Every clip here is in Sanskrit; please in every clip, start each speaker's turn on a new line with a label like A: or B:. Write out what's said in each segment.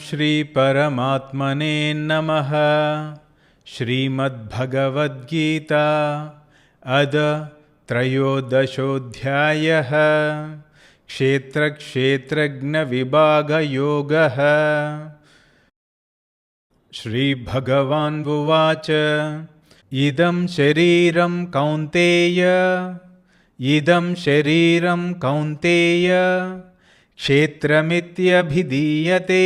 A: श्री परमात्मने नमः। श्रीमद्भगवद्गीता अद त्रयोदशोऽध्यायः। क्षेत्रक्षेत्रज्ञविभागयोगः। श्रीभगवानुवाच इदं शरीरं कौन्तेय क्षेत्रमित्यभिधीयते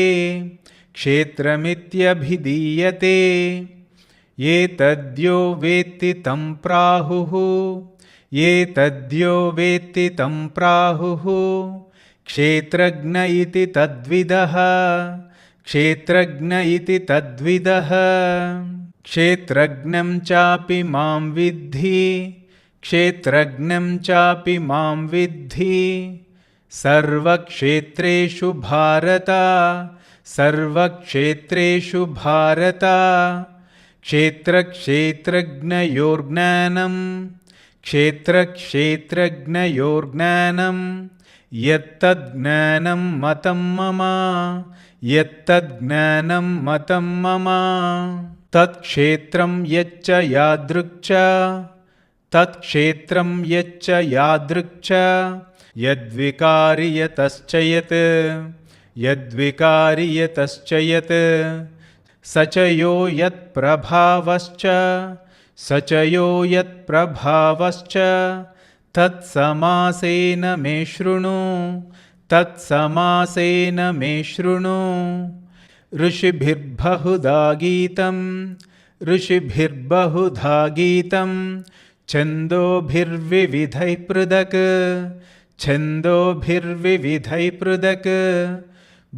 A: एतद्यो वेत्ति तं प्राहुः क्षेत्रज्ञ इति तद्विदः क्षेत्रज्ञं चापि मां विद्धि सर्वक्षेत्रेषु भारत क्षेत्रक्षेत्रज्ञयोर्ज्ञानं यत्तज्ज्ञानं मतं मम तत्क्षेत्रं यच्च यादृक् च यद्विकारि यतश्च यत् स च यो यत्प्रभावश्च तत्समासेन मे शृणु ऋषिभिर्बहुधा गीतं छन्दोभिर्विविधैः पृथक्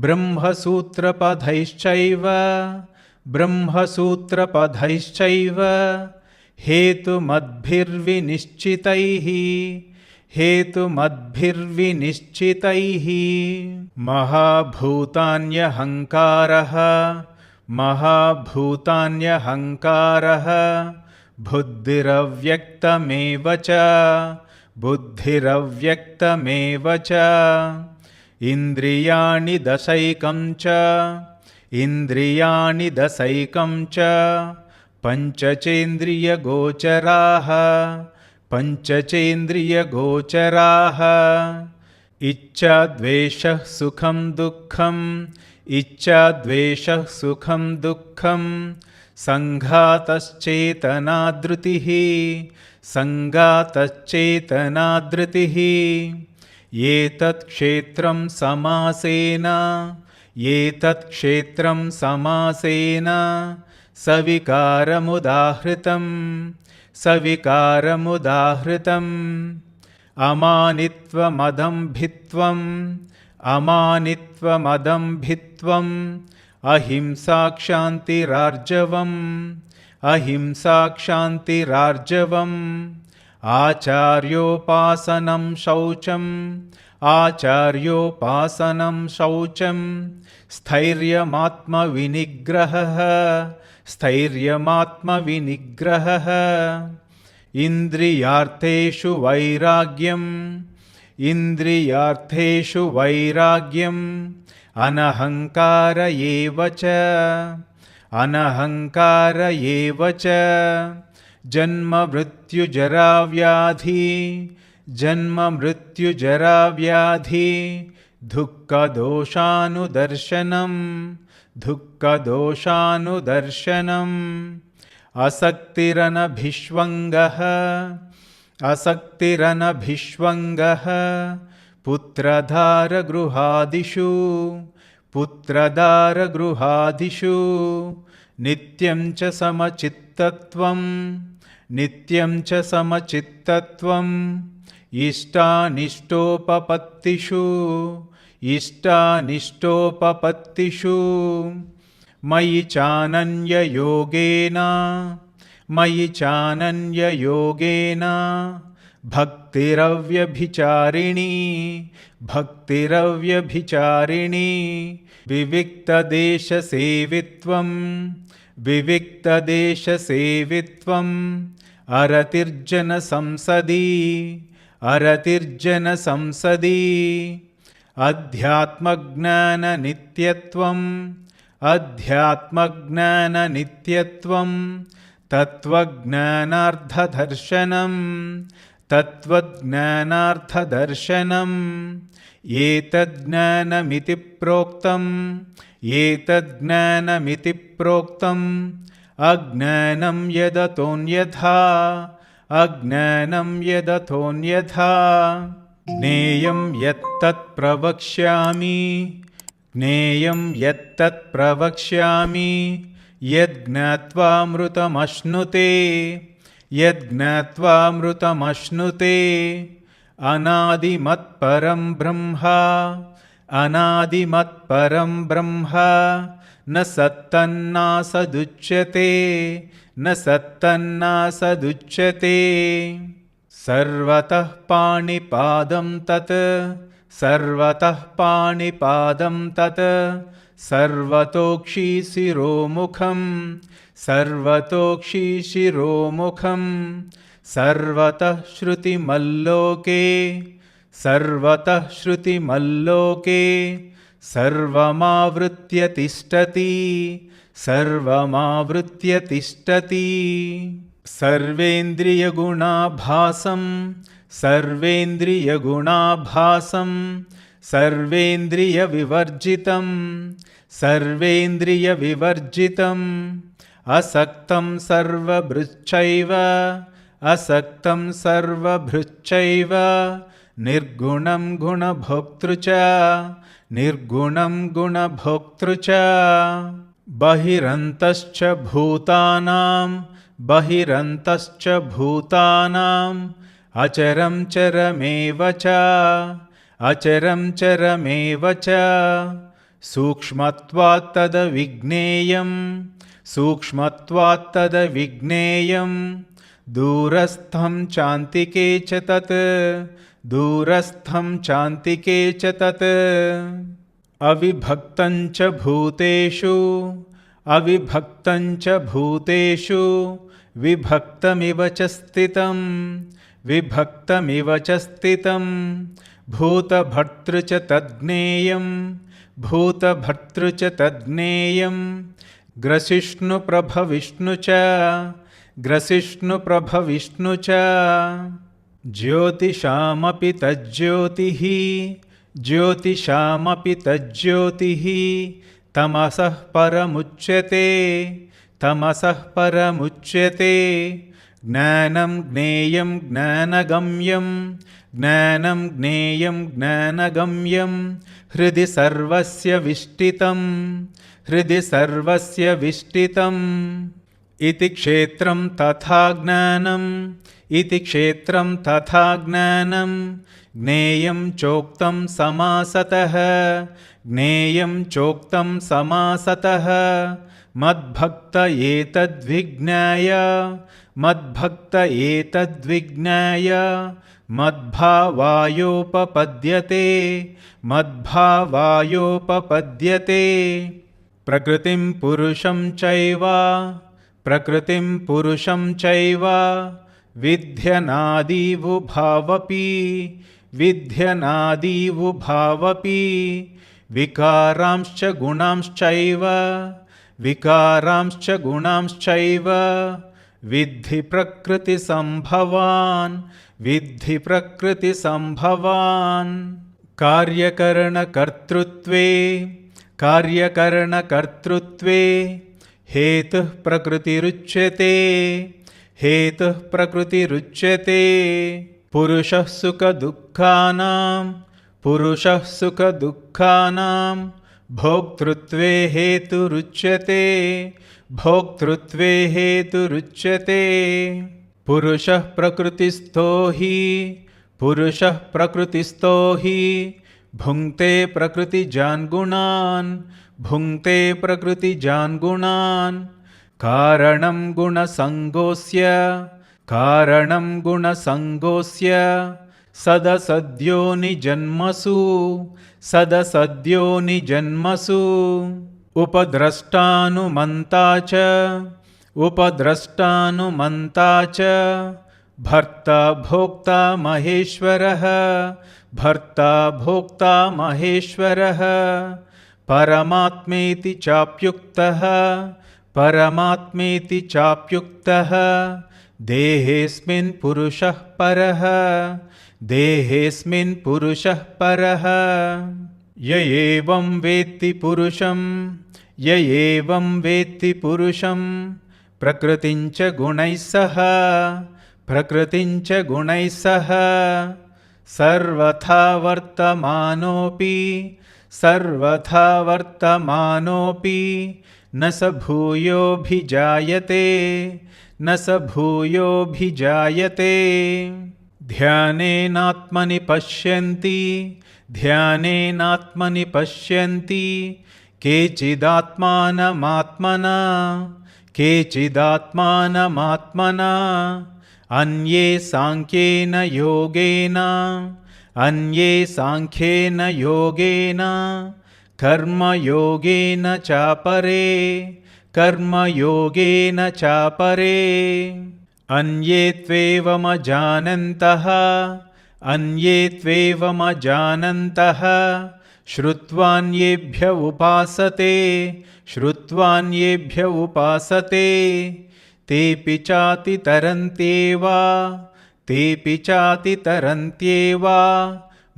A: ब्रह्मसूत्रपदैश्चैव हेतुमद्भिर्विनिश्चितैः महाभूतान्यहङ्कारः बुद्धिरव्यक्तमेव च इन्द्रियाणि दशैकं च पञ्चचेन्द्रियगोचराः इच्छाद्वेषः सुखं दुःखं सङ्घातश्चेतनाधृतिः एतत् क्षेत्रं समासेन सविकारमुदाहृतम् अमानित्वमदम्भित्वम् अहिंसाक्षान्तिरार्जवम् आचार्योपासनं शौचं स्थैर्यमात्मविनिग्रहः इन्द्रियार्थेषु वैराग्यम् अनहङ्कार एव च जन्ममृत्युजराव्याधि दुःखदोषानुदर्शनम् असक्तिरनभिष्वङ्गः पुत्रदारगृहादिषु नित्यं च समचित्तत्वम् इष्टानिष्टोपपत्तिषु मयि चानन्ययोगेन भक्तिरव्यभिचारिणी विविक्तदेशसेवित्वम् अरतिर्जन संसदि अध्यात्मज्ञाननित्यत्वम् अध्यात्मज्ञाननित्यत्वं तत्त्वज्ञानार्थदर्शनं तत्त्वज्ञानार्थदर्शनम् एतज्ज्ञानमिति प्रोक्तम् अज्ञानं यदतोऽन्यथा ज्ञेयं यत्तत् प्रवक्ष्यामि यज्ञात्वामृतमश्नुते अनादिमत्परं ब्रह्म न सत्तन्नासदुच्यते सर्वतः पाणिपादं तत् सर्वतोक्षिशिरोमुखं सर्वतः श्रुतिमल्लोके सर्वमावृत्य तिष्ठति सर्वेन्द्रियगुणाभासं सर्वेन्द्रियविवर्जितम् असक्तं सर्वभृच्चैव निर्गुणं गुणभोक्तृ च बहिरन्तश्च भूतानां अचरं चरमेव च सूक्ष्मत्वात् तद्विज्ञेयं दूरस्थं चान्तिके च तत् अविभक्तं च भूतेषु विभक्तमिव च स्थितं भूतभर्तृ च तद्ज्ञेयं ग्रसिष्णुप्रभविष्णु च ज्योतिषामपि तज्ज्योतिः तमसः परमुच्यते ज्ञानं ज्ञेयं ज्ञानगम्यं हृदि सर्वस्य विष्टितम् इति क्षेत्रं तथा ज्ञानं ज्ञेयं चोक्तं समासतः मद्भक्त एतद्विज्ञाय मद्भावायोपपद्यते प्रकृतिं पुरुषं चैव विध्यनादीवुभावपि विकारांश्च गुणांश्चैव विद्धि प्रकृतिसम्भवान् कार्यकरणकर्तृत्वे हेतुः प्रकृतिरुच्यते पुरुषः सुखदुःखानां भोक्तृत्वे हेतुरुच्यते पुरुषः प्रकृतिस्थो हि भुङ्क्ते प्रकृतिजान् गुणान् कारणं गुणसङ्गोऽस्य सदसद्योनिजन्मसु उपद्रष्टानुमन्ता च भर्ता भोक्ता महेश्वरः परमात्मेति चाप्युक्तः परमात्मेति चाप्युक्तः देहेऽस्मिन् पुरुषः परः देहेऽस्मिन् पुरुषः परः य एवं वेत्ति पुरुषं य एवं वेत्ति पुरुषं प्रकृतिं च गुणैः सह प्रकृतिं च गुणैः सह सर्वथा वर्तमानोऽपि सर्वथा वर्तमानोऽपि न स भूयोऽभिजायते न स भूयोऽभिजायते ध्यानेनात्मनि पश्यन्ति ध्यानेनात्मनि पश्यन्ति केचिदात्मानमात्मना केचिदात्मानमात्मना अन्ये साङ्ख्येन योगेन अन्ये साङ्ख्येन योगेन कर्मयोगेन चापरे कर्मयोगेन चापरे अन्ये त्वेवमजानन्तः अन्ये त्वेवमजानन्तः श्रुत्वान्येभ्य उपासते श्रुत्वान्येभ्य उपासते तेऽपि चातितरन्त्येव तेऽपि चातितरन्त्येव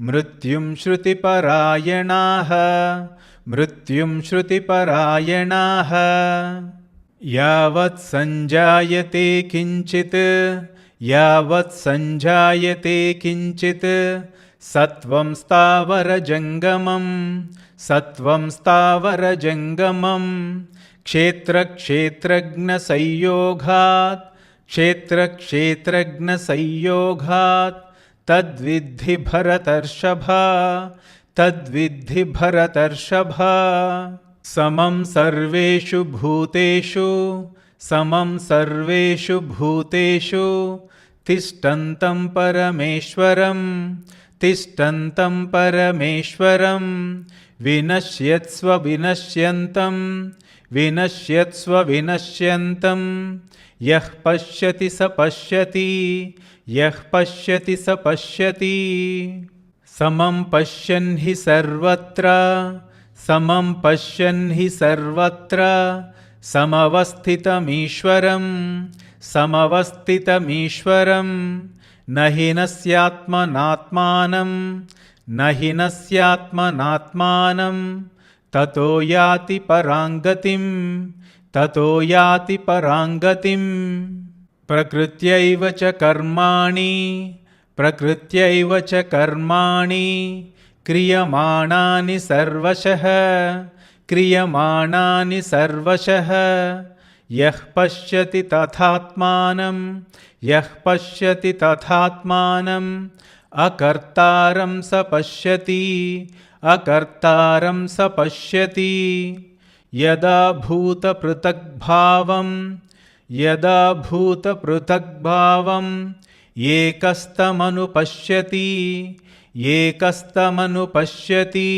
A: मृत्युं श्रुतिपरायणाः मृत्युं श्रुतिपरायणाः यावत् सञ्जायते किञ्चित् यावत् सञ्जायते किञ्चित् सत्वं स्थावरजङ्गमं सत्वं स्थावरजङ्गमं क्षेत्रक्षेत्रज्ञसंयोगात् क्षेत्रक्षेत्रज्ञसंयोगात् तद्विद्धि भरतर्षभ तद्विद्धि भरतर्षभ समं सर्वेषु भूतेषु समं सर्वेषु भूतेषु तिष्ठन्तं परमेश्वरं तिष्ठन्तं परमेश्वरं विनश्यत्स्व विनश्यन्तं विनश्यत्स्व विनश्यन्तं यः पश्यति स पश्यति यः पश्यति स पश्यति समं पश्यन् हि सर्वत्र समं पश्यन् हि सर्वत्र समवस्थितमीश्वरं समवस्थितमीश्वरं न हि नस्यात्मनात्मानं न हि नस्यात्मनात्मानं ततो याति पराङ्गतिं ततो याति पराङ्गतिं प्रकृत्यैव च कर्माणि प्रकृत्यैव च कर्माणि क्रियमाणानि सर्वशः क्रियमाणानि सर्वशः यः पश्यति तथात्मानं यः पश्यति तथात्मानं अकर्तारं स पश्यति अकर्तारं स पश्यति यदा भूतपृथग्भावं यदा भूतपृथग्भावं एकस्तमनुपश्यति एकस्तमनुपश्यति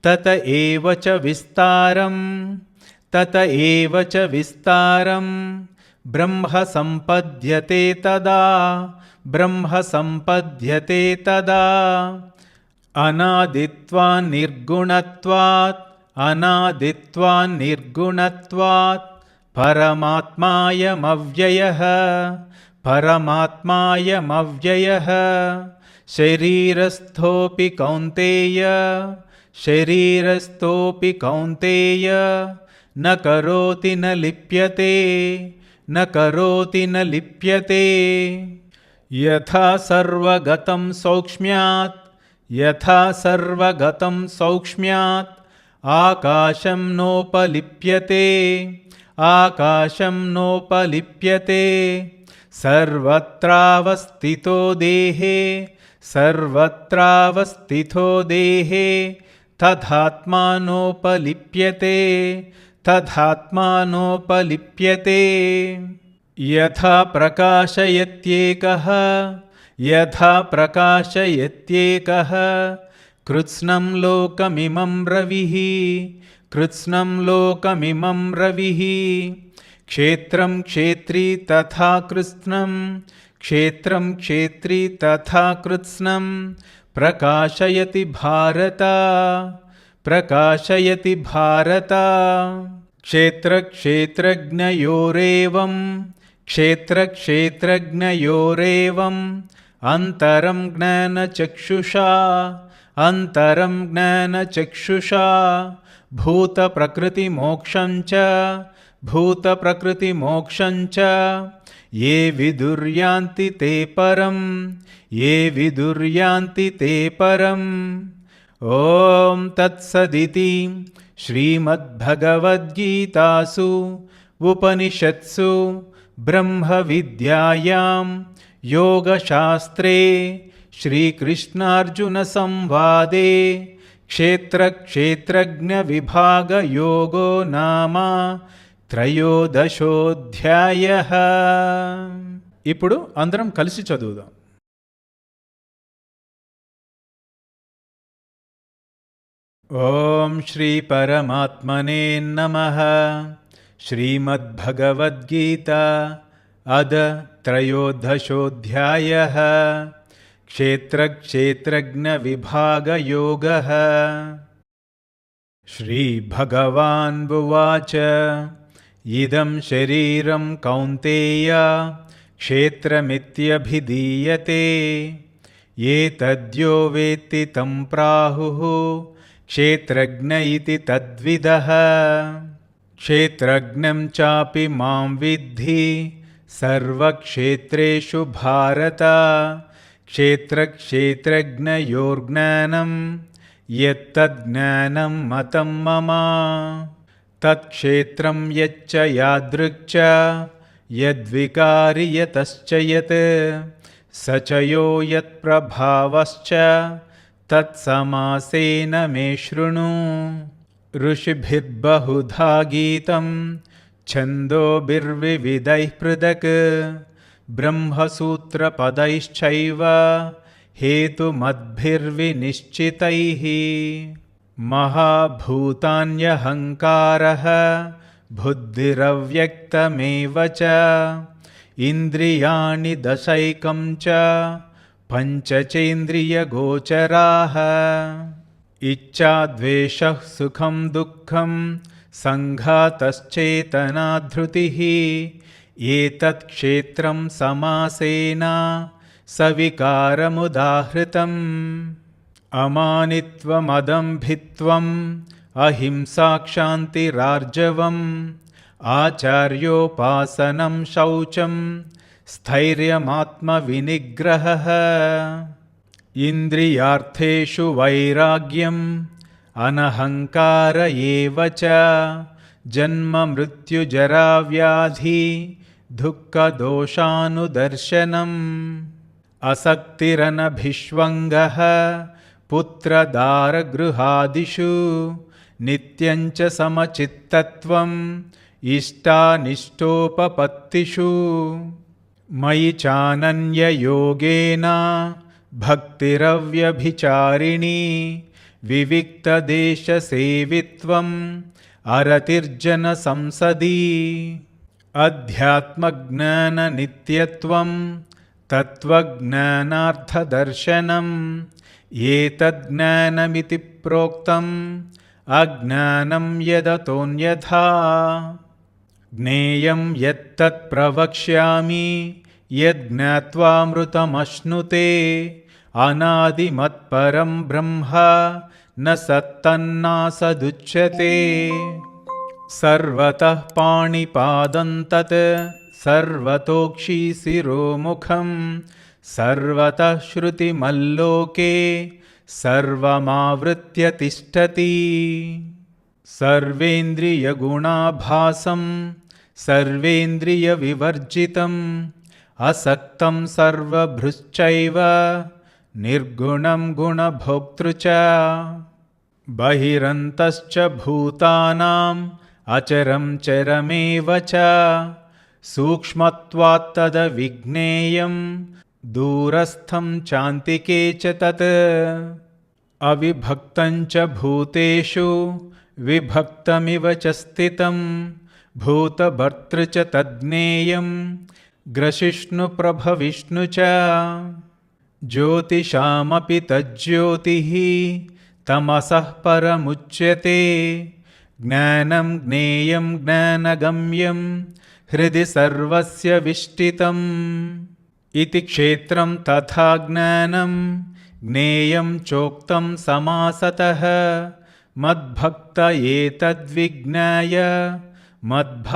A: तत एव च विस्तारं तत एव च विस्तारं ब्रह्म सम्पद्यते तदा ब्रह्म सम्पद्यते तदा अनादित्वान् निर्गुणत्वात् अनादित्वान् निर्गुणत्वात् परमात्मायमव्ययः परमात्मायमव्ययः शरीरस्थोऽपि कौन्तेय शरीरस्थोऽपि कौन्तेय न करोति न लिप्यते न करोति न लिप्यते यथा सर्वगतं सौक्ष्म्यात् यथा सर्वगतं सौक्ष्म्यात् आकाशं नोपलिप्यते आकाशं नोपलिप्यते सर्वत्रावस्थितो देहे सर्वत्रावस्थितो देहे तथात्मानोपलिप्यते तथात्मानोपलिप्यते यथा प्रकाशयत्येकः यथा प्रकाशयत्येकः कृत्स्नं लोकमिमं रविः कृत्स्नं लोकमिमं रविः क्षेत्रं क्षेत्री तथा कृत्स्नं क्षेत्रं क्षेत्री तथा कृत्स्नं प्रकाशयति भारत प्रकाशयति भारत। क्षेत्रक्षेत्रज्ञयोरेवम् क्षेत्रक्षेत्रज्ञयोरेवम् अन्तरं ज्ञानचक्षुषा अन्तरं ज्ञानचक्षुषा भूतप्रकृतिमोक्षं च भूतप्रकृतिमोक्षं च ये विदुर्यान्ति ते परं ये विदुर्यान्ति ते परम्। ॐ तत्सदिति श्रीमद्भगवद्गीतासु उपनिषत्सु ब्रह्मविद्यायां योगशास्त्रे श्रीकृष्णार्जुनसंवादे क्षेत्रक्षेत्रज्ञविभागयोगो नाम త్రయోదశోధ్యాయః। ఇప్పుడు అందరం కలిసి చదువుదాం। ఓం శ్రీ పరమాత్మనే నమః। శ్రీమద్భగవద్గీత అద త్రయోదశోధ్యాయః। क्षेत्रक्षेत्रज्ञविभागयोगः। श्रीभगवान् उवाच इदं शरीरं कौन्तेय क्षेत्रमित्यभिधीयते एतद्यो वेत्ति तं प्राहुः क्षेत्रज्ञ इति तद्विदः। क्षेत्रज्ञं चापि मां विद्धि सर्वक्षेत्रेषु भारत। क्षेत्रक्षेत्रज्ञयोर्ज्ञानं यत्तज्ज्ञानं मतं मम। तत्क्षेत्रं यच्च यादृक् च यद्विकारि यतश्च यत् स च यो यत्प्रभावश्च तत्समासेन मे शृणु। ऋषिभिर्बहुधा गीतं छन्दोभिर्विविधैः पृथक् ब्रह्मसूत्रपदैश्चैव हेतुमद्भिर्विनिश्चितैः। महाभूतान्यहङ्कारः बुद्धिरव्यक्तमेव च इन्द्रियाणि दशैकं च पञ्चचेन्द्रियगोचराः। इच्छा द्वेषः सुखं दुःखं सङ्घातश्चेतना धृतिः एतत् क्षेत्रं समासेन सविकारमुदाहृतम्। अमानित्वमदम्भित्वम् अहिंसाक्षान्तिरार्जवम् आचार्योपासनं शौचं स्थैर्यमात्मविनिग्रहः। इन्द्रियार्थेषु वैराग्यम् अनहङ्कार एव च जन्ममृत्युजराव्याधि दुःखदोषानुदर्शनम्। असक्तिरनभिष्वङ्गः पुत्रदारगृहादिषु नित्यं च समचित्तत्वम् इष्टानिष्टोपपत्तिषु। मयि चानन्ययोगेन भक्तिरव्यभिचारिणी विविक्तदेशसेवित्वम् अरतिर्जनसंसदि। अध्यात्मज्ञाननित्यत्वं तत्त्वज्ञानार्थदर्शनम् एतज्ज्ञानमिति प्रोक्तम् अज्ञानं यदतोऽन्यथा। ज्ञेयं यत्तत् प्रवक्ष्यामि यज्ञात्वामृतमश्नुते अनादिमत्परं ब्रह्म न सत्तन्नासदुच्यते। सर्वतः पाणिपादं तत् सर्वतोक्षिशिरोमुखं सर्वतः श्रुतिमल्लोके सर्वमावृत्य तिष्ठति। सर्वेन्द्रियगुणाभासं सर्वेन्द्रियविवर्जितम् असक्तं सर्वभृश्चैव निर्गुणं गुणभोक्तृ च। बहिरन्तश्च भूतानाम् अचरं चरमेव च सूक्ष्मत्वात्तदविज्ञेयं दूरस्थं चान्तिके च तत्। अविभक्तं च भूतेषु विभक्तमिव च स्थितं भूतभर्तृ च तज्ज्ञेयं ग्रसिष्णुप्रभविष्णु च। ज्योतिषामपि तज्ज्योतिः तमसः परमुच्यते ज्ञानं ज्ञेयं ज्ञानगम्यं हृदि सर्वस्य विष्टितम् इति क्षेत्रं तथा ज्ञानं ज्ञेयं चोक्तं समासतः मद्भक्त एतद्विज्ञाय मद्भावायोपपद्यते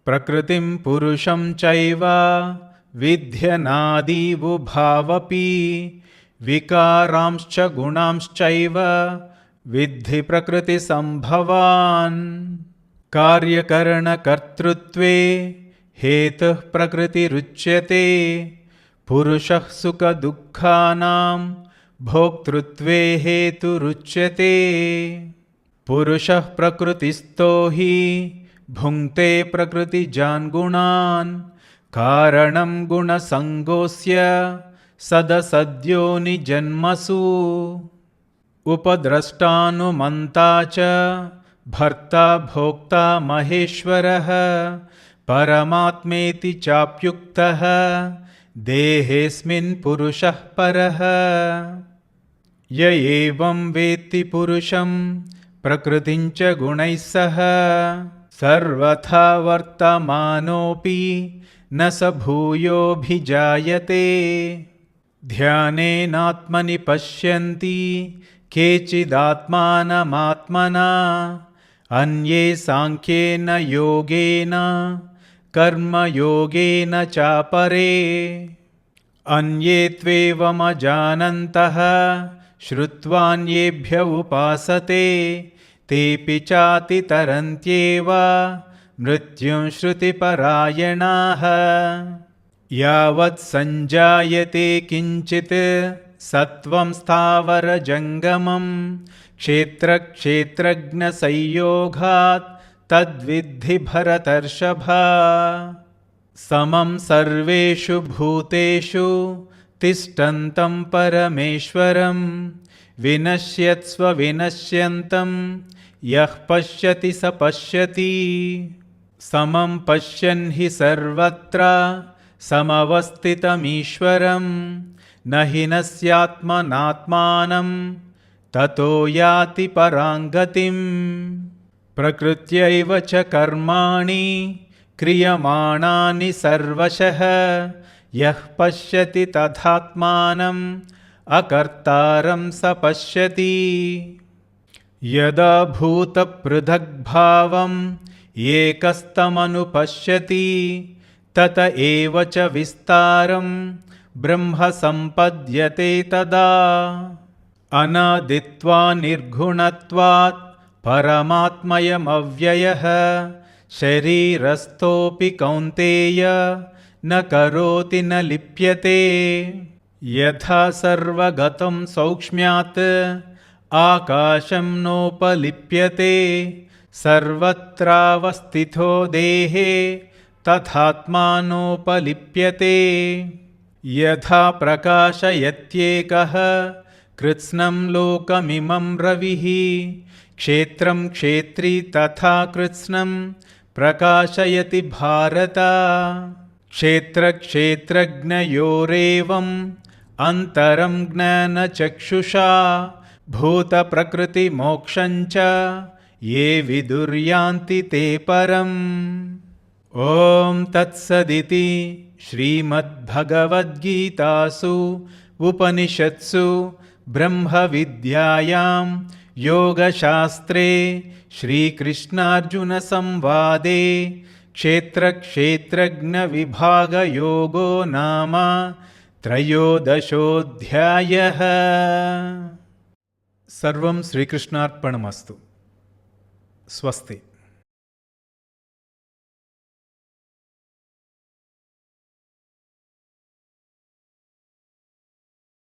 A: प्रकृतिं पुरुषं चैव विध्यनादीवुभावपि विकारांश्च गुणांश्चैव विद्धि प्रकृतिसम्भवान् कार्यकरणकर्तृत्वे हेतुः प्रकृतिरुच्यते पुरुषः सुखदुःखानां भोक्तृत्वे हेतुरुच्यते पुरुषः प्रकृतिस्थो हि भुङ्क्ते प्रकृतिजान् गुणान् कारणं गुणसङ्गोऽस्य सदसद्योनिजन्मसु उपद्रष्टानुमन्ता च भर्ता भोक्ता महेश्वरः परमात्मेति चाप्युक्तः देहेऽस्मिन् पुरुषः परः य एवं वेत्ति पुरुषं प्रकृतिं च गुणैः सह सर्वथा वर्तमानोऽपि न स भूयोऽभिजायते ध्यानेनात्मनि पश्यन्ति केचिदात्मानमात्मना अन्ये साङ्ख्येन योगेन कर्मयोगेन चापरे अन्ये त्वेवमजानन्तः श्रुत्वान्येभ्य उपासते तेऽपि चातितरन्त्येव मृत्युं श्रुतिपरायणाः यावत् सञ्जायते किञ्चित् सत्त्वं स्थावरजङ्गमं क्षेत्रक्षेत्रज्ञसंयोगात् तद्विद्धि भरतर्षभ समं सर्वेषु भूतेषु तिष्ठन्तं परमेश्वरं विनश्यत्स्व विनश्यन्तं यः पश्यति स पश्यति समं पश्यन् हि सर्वत्र समवस्थितमीश्वरं न हि नस्यात्मनात्मानं ततो याति पराङ्गतिम् प्रकृत्यैव च कर्माणि क्रियमाणानि सर्वशः यः पश्यति तथात्मानम् अकर्तारं स पश्यति यदा भूतपृथग्भावम् एकस्तमनुपश्यति तत एव च विस्तारं ब्रह्म सम्पद्यते तदा अनादित्वा निर्गुणत्वात् परमात्मयमव्ययः शरीरस्थोऽपि कौन्तेय न करोति न लिप्यते यथा सर्वगतं सौक्ष्म्यात् आकाशं नोपलिप्यते सर्वत्रावस्थितो देहे तथात्मानोपलिप्यते यथा प्रकाशयत्येकः कृत्स्नं लोकमिमं रविः क्षेत्रं क्षेत्री तथा कृत्स्नं प्रकाशयति भारत क्षेत्रक्षेत्रज्ञयोरेवम् अन्तरं ज्ञानचक्षुषा भूतप्रकृतिमोक्षं च ये विदुर्यान्ति ते परम् ॐ तत्सदिति श्रीमद्भगवद्गीतासु उपनिषत्सु ब्रह्मविद्यायां योगशास्त्रे श्रीकृष्णार्जुनसंवादे क्षेत्रक्षेत्रज्ञविभागयोगो नाम त्रयोदशोऽध्यायः। सर्वं श्रीकृष्णार्पणमस्तु। स्वस्ति।